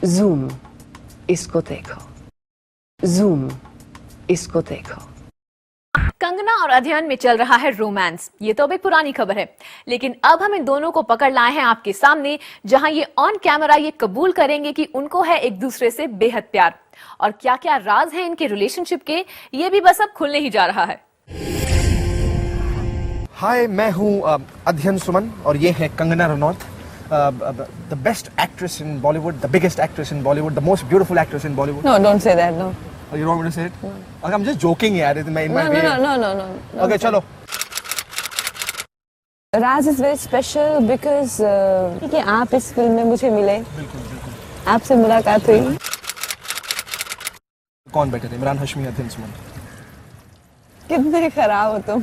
Zoom, इसको देखो, zoom, इसको देखो। कंगना और अध्ययन में चल रहा है रोमांस। ये तो अभी पुरानी खबर है, लेकिन अब हम इन दोनों को पकड़ लाए हैं आपके सामने, जहां ये ऑन कैमरा ये कबूल करेंगे कि उनको है एक दूसरे से बेहद प्यार। और क्या क्या राज हैं इनके रिलेशनशिप के, ये भी बस अब खुलने ही जा रहा है। हाय, मैं हूँ अध्ययन सुमन और ये है Kangana Ranaut, the best actress in Bollywood, the biggest actress in Bollywood, the most beautiful actress in Bollywood. No, don't say that. No. Oh, you don't want me to say it? No. Okay, I'm just joking, yaar. In my way. No. Okay, chalo. Raz is very special because कि आप इस film में मुझे मिले। बिल्कुल। आपसे मुलाकात हुई। कौन बैठे थे? इमरान हाशमी, अध्ययन सुमन। कितने खराब हो तुम।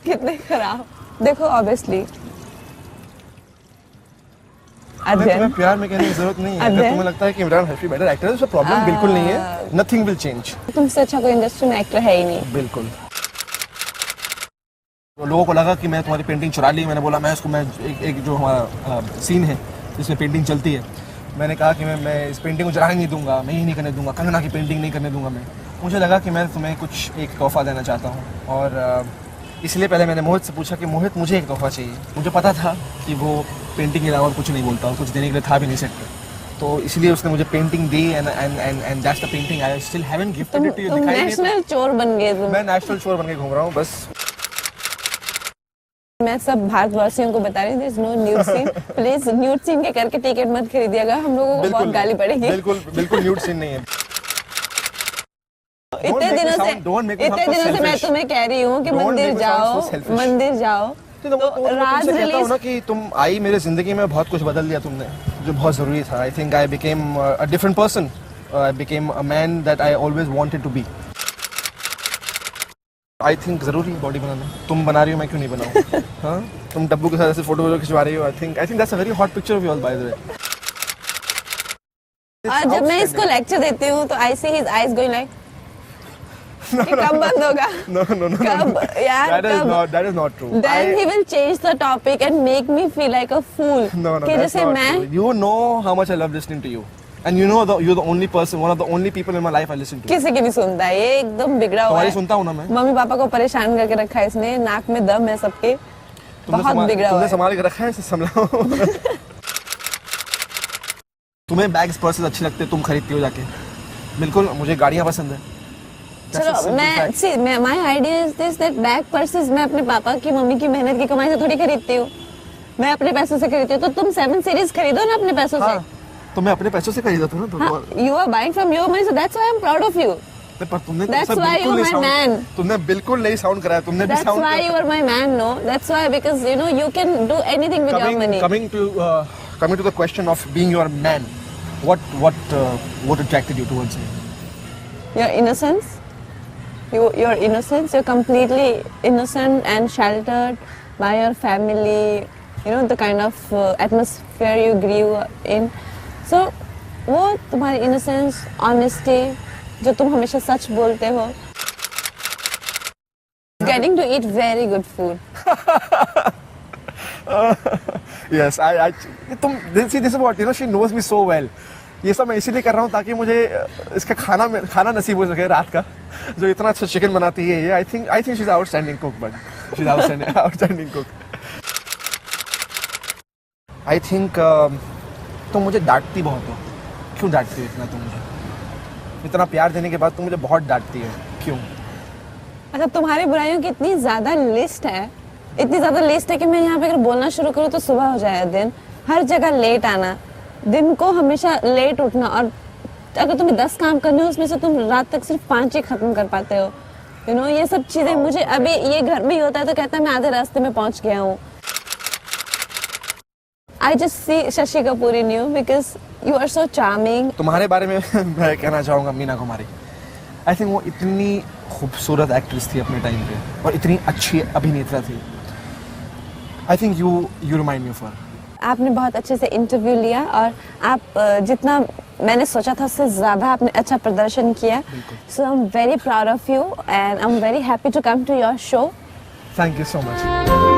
कितने खराब। देखो, obviously तुम्हें प्यार में कहने की जरूरत नहीं है। अगर तुम्हें लगता है कि इमरान हाशमी बेटर एक्टर है, तो प्रॉब्लम बिल्कुल नहीं है। Nothing will change. तुमसे अच्छा कोई इंडस्ट्री में एक्टर है ही नहीं। बिल्कुल। तो लोगों को लगा कि मैं तुम्हारी पेंटिंग चुरा ली। मैंने बोला मैं एक जो हमारा सीन है जिसमें पेंटिंग चलती है, मैंने कहा कि मैं इस पेंटिंग को चुराने नहीं दूंगा, मैं ही नहीं करने दूंगा, कंगना की पेंटिंग नहीं करने दूंगा। मुझे लगा कि मैं तुम्हें कुछ एक तोहफा देना चाहता हूँ, और इसलिए पहले मैंने मोहित से पूछा कि मोहित, मुझे एक तोहफा चाहिए। मुझे पता था कि वो पेंटिंग के अलावा कुछ नहीं बोलता, और कुछ देने के लिए था भी नहीं सेट पे, तो इसलिए उसने मुझे पेंटिंग दी। And that's the painting I still haven't gifted it to you. तुम नेशनल चोर बन गए तुम। मैं नेशनल चोर बन के घूम रहा हूँ बस। मैं सब भारतवासियों को बता रही हूँ, no nude scene, please nude scene के करके टिकट मत खरीदिएगा, हम लोगों को बहुत गाली पड़ेगी। बिल्कुल न्यूड सीन नहीं है। इतने दिनों से मैं तुम्हें कह रही हूँ कि मंदिर जाओ। तो राज रिलीज ना कि तुम आई मेरे जिंदगी में, बहुत कुछ बदल दिया तुमने, जो बहुत जरूरी था। I think I became a different person, I became a man that I always wanted to be. I think जरूरी है बॉडी बनाना। तुम बना रही हो, मैं क्यों नहीं बनाऊं? हाँ, तुम डब्बू के साथ ऐसे फोटो खिंचवा रही हो। I think that's a very hot picture of yours by the way. और जब मैं इसको लेक्चर देती हूँ तो I see his eyes going like कब बंद होगा? No. कब यार? That is not true. Then he will change the topic and make me feel like a fool. No, कि that's जैसे not मैं true. You know how much I love listening to you, and you know you're the only person, one of the only people in my life I listen to. किसी की नहीं सुनता है, ये एकदम बिगड़ा हुआ तुम्हारी है। सुनता हूँ ना मैं। मम्मी पापा को परेशान करके रखा है इसने, नाक में दम है सबके, बहुत बिगड़ा हुआ तुमने है। संभाल के रखा है, इसे संभालो। तुम्हें बैग्स पर्सेस अच्छे लगते हैं, तुम खरीदती हो जाके। बिल्कुल, मुझे गाड़ियाँ पसंद है। चलो, my idea is this that bag purses मैं अपने पापा की, मम्मी की मेहनत की कमाई से थोड़ी खरीदती हूँ, मैं अपने पैसों से खरीदती हूँ। तो तुम 7 सीरीज खरीदो ना अपने पैसों से। तो मैं अपने पैसों से खरीदता हूँ ना। You are buying from your money, so that's why I'm proud of you. पर तुमने That's why you are my man. तुमने बिल्कुल नहीं साउंड कराया, तुमने भी sound. That's why you are my man, no? That's why, because you know you can do anything with your money. Coming to the question of being your man, what attracted you towards me? Your innocence. Your innocence. You're completely innocent and sheltered by your family. You know the kind of atmosphere you grew in. So, वो तुम्हारी innocence, honesty, जो तुम हमेशा सच बोलते हो. Getting to eat very good food. Yes, तुम see this is what you know. She knows me so well. ये सब मैं इसीलिए कर रहा हूँ ताकि मुझे इसका खाना नसीब हो सके रात का, जो इतना अच्छा चिकन बनाती है ये। I think she is outstanding cook, but she is outstanding cook. I think तुम मुझे डांटती बहुत हो। क्यों डांटती हो इतना तुम मुझे? इतना प्यार देने के बाद तुम मुझे बहुत डांटती हो, क्यों? अच्छा, तुम्हारी बुराइयों की इतनी ज्यादा लिस्ट है कि मैं यहाँ पे अगर बोलना शुरू करूँ तो सुबह हो जाए दिन, हर जगह लेट आना, दिन को हमेशा लेट उठना, और अगर तुम्हें 10 काम करने हो उसमें से तुम रात तक सिर्फ 5 ही खत्म कर पाते हो। You know, ये सब चीजें मुझे अभी ये घर में ही होता है तो कहता है मैं आधे रास्ते में पहुंच गया हूँ। I just see Shashi Kapoor in you because you are so charming. तुम्हारे बारे में मैं कहना चाहूँगा मीना कुमारी। I think वो इतनी खूबसूरत एक्ट्रेस थी अपने टाइम पे, और इतनी अच्छी अभिनेता थी। I think you remind me of her. आपने बहुत अच्छे से इंटरव्यू लिया, और आप जितना मैंने सोचा था उससे ज़्यादा आपने अच्छा प्रदर्शन किया। So I'm very proud of you and I'm very happy to come to your show. Thank you so much.